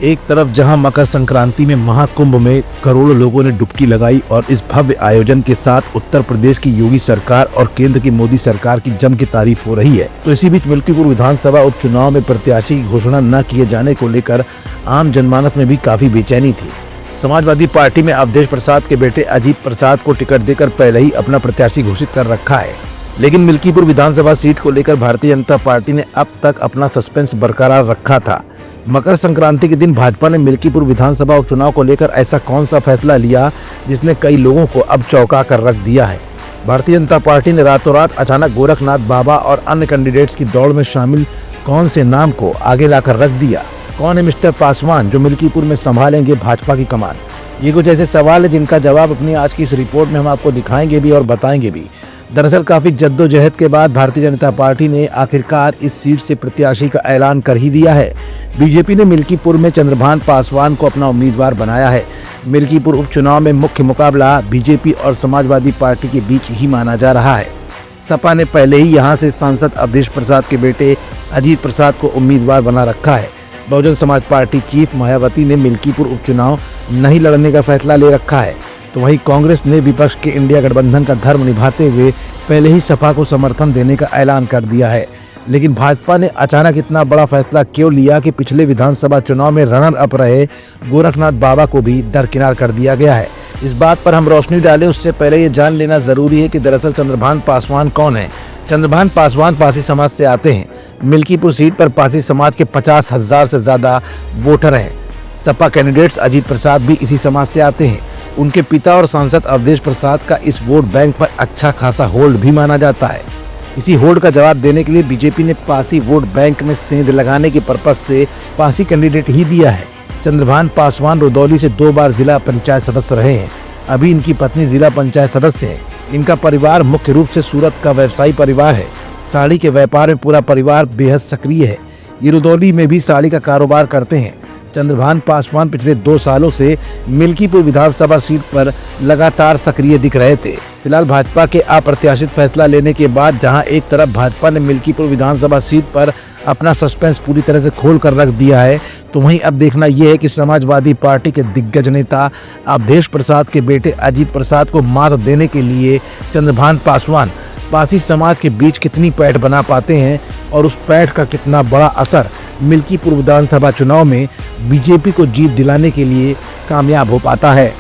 एक तरफ जहां मकर संक्रांति में महाकुंभ में करोड़ों लोगों ने डुबकी लगाई और इस भव्य आयोजन के साथ उत्तर प्रदेश की योगी सरकार और केंद्र की मोदी सरकार की जम के तारीफ हो रही है, तो इसी बीच मिल्कीपुर विधानसभा उपचुनाव में प्रत्याशी की घोषणा न किए जाने को लेकर आम जनमानस में भी काफी बेचैनी थी। समाजवादी पार्टी में अवधेश प्रसाद के बेटे अजीत प्रसाद को टिकट देकर पहले ही अपना प्रत्याशी घोषित कर रखा है, लेकिन मिल्कीपुर विधानसभा सीट को लेकर भारतीय जनता पार्टी ने अब तक अपना सस्पेंस बरकरार रखा था। मकर संक्रांति के दिन भाजपा ने मिल्कीपुर विधानसभा उपचुनाव को लेकर ऐसा कौन सा फैसला लिया जिसने कई लोगों को अब चौंका कर रख दिया है। भारतीय जनता पार्टी ने रातों रात अचानक गोरखनाथ बाबा और अन्य कैंडिडेट्स की दौड़ में शामिल कौन से नाम को आगे लाकर रख दिया। कौन है मिस्टर पासवान जो मिल्कीपुर में संभालेंगे भाजपा की कमान? ये कुछ ऐसे सवाल है जिनका जवाब अपनी आज की इस रिपोर्ट में हम आपको दिखाएंगे भी और बताएंगे भी। दरअसल काफी जद्दोजहद के बाद भारतीय जनता पार्टी ने आखिरकार इस सीट से प्रत्याशी का ऐलान कर ही दिया है। बीजेपी ने मिल्कीपुर में चंद्रभान पासवान को अपना उम्मीदवार बनाया है। मिल्कीपुर उपचुनाव में मुख्य मुकाबला बीजेपी और समाजवादी पार्टी के बीच ही माना जा रहा है। सपा ने पहले ही यहां से सांसद अवधेश प्रसाद के बेटे अजीत प्रसाद को उम्मीदवार बना रखा है। बहुजन समाज पार्टी चीफ मायावती ने मिल्कीपुर उपचुनाव नहीं लड़ने का फैसला ले रखा है, तो वहीं कांग्रेस ने विपक्ष के इंडिया गठबंधन का धर्म निभाते हुए पहले ही सपा को समर्थन देने का ऐलान कर दिया है। लेकिन भाजपा ने अचानक इतना बड़ा फैसला क्यों लिया कि पिछले विधानसभा चुनाव में रनर अप रहे गोरखनाथ बाबा को भी दरकिनार कर दिया गया है। इस बात पर हम रोशनी डालें उससे पहले ये जान लेना जरूरी है कि दरअसल चंद्रभान पासवान कौन है। चंद्रभान पासवान पासी समाज से आते हैं। मिल्कीपुर सीट पर पासी समाज के 50,000 से ज्यादा वोटर हैं। सपा कैंडिडेट्स अजीत प्रसाद भी इसी समाज से आते हैं। उनके पिता और सांसद अवधेश प्रसाद का इस वोट बैंक पर अच्छा खासा होल्ड भी माना जाता है। इसी होल्ड का जवाब देने के लिए बीजेपी ने पासी वोट बैंक में सेंध लगाने के पर्पज से पासी कैंडिडेट ही दिया है। चंद्रभान पासवान रुदौली से 2 बार जिला पंचायत सदस्य रहे हैं। अभी इनकी पत्नी जिला पंचायत सदस्य है। इनका परिवार मुख्य रूप से सूरत का व्यवसायी परिवार है। साड़ी के व्यापार में पूरा परिवार बेहद सक्रिय है। ये रुदौली में भी साड़ी का कारोबार करते हैं। चंद्रभान पासवान पिछले 2 सालों से मिल्कीपुर विधानसभा सीट पर लगातार सक्रिय दिख रहे थे। फिलहाल भाजपा के अप्रत्याशित फैसला लेने के बाद जहां एक तरफ भाजपा ने मिल्कीपुर विधानसभा सीट पर अपना सस्पेंस पूरी तरह से खोल कर रख दिया है, तो वहीं अब देखना यह है कि समाजवादी पार्टी के दिग्गज नेता अवधेश प्रसाद के बेटे अजीत प्रसाद को मात देने के लिए चंद्रभान पासवान पासी समाज के बीच कितनी पैठ बना पाते हैं और उस पैठ का कितना बड़ा असर मिल्कीपुर विधानसभा चुनाव में बीजेपी को जीत दिलाने के लिए कामयाब हो पाता है।